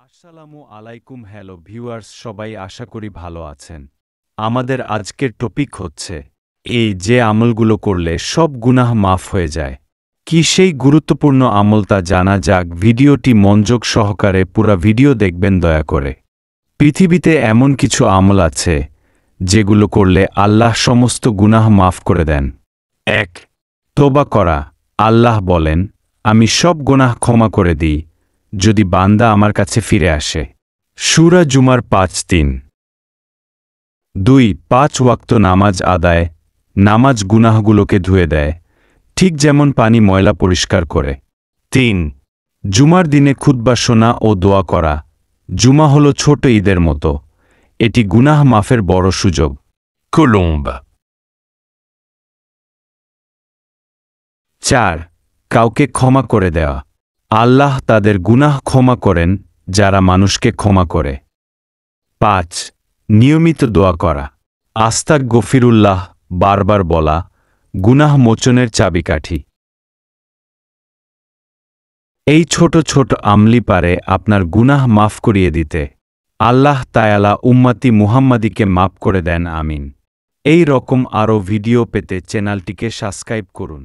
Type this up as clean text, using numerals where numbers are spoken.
আসসালামু আলাইকুম। Hello viewers, সবাই আশা করি ভালো আছেন। আমাদের আজকের টপিক হচ্ছে এই যে আমলগুলো করলে সব গুনাহ মাফ হয়ে যায়। কি সেই গুরুত্বপূর্ণ আমল তা জানা যাক। ভিডিওটি মনোযোগ সহকারে পুরা ভিডিও দেখবেন দয়া করে। পৃথিবীতে এমন কিছু আমল আছে যেগুলো করলে আল্লাহ সমস্ত গুনাহ মাফ করে দেন। ১. তওবা করা। আল্লাহ বলেন, আমি সব গুনাহ ক্ষমা করে দিই যদি বান্দা আমার কাছে ফিরে আসে। সূরা জুমার ৫:৩। ২. ৫ ওয়াক্ত নামাজ আদায়। নামাজ গুনাহগুলোকে ধুয়ে দেয়, ঠিক যেমন পানি ময়লা পরিষ্কার করে। ৩. জুমার দিনে খুতবা শোনা ও দোয়া করা। জুমা হল ছোট ঈদের মতো, এটি গুনাহ মাফের বড় সুযোগ। কোলম্বা। ৪. কাউকে ক্ষমা করে দেওয়া। আল্লাহ তাদের গুনাহ ক্ষমা করেন যারা মানুষকে ক্ষমা করে। ৫. নিয়মিত দোয়া করা। আস্তাগফিরুল্লাহ বারবার বলা গুনাহ মোচনের চাবিকাঠি। এই ছোট ছোট আমলি পারে আপনার গুনাহ মাফ করিয়ে দিতে। আল্লাহ তায়ালা উম্মতি মুহাম্মাদিকে মাফ করে দেন, আমিন। এই রকম আরও ভিডিও পেতে চ্যানেলটিকে সাবস্ক্রাইব করুন।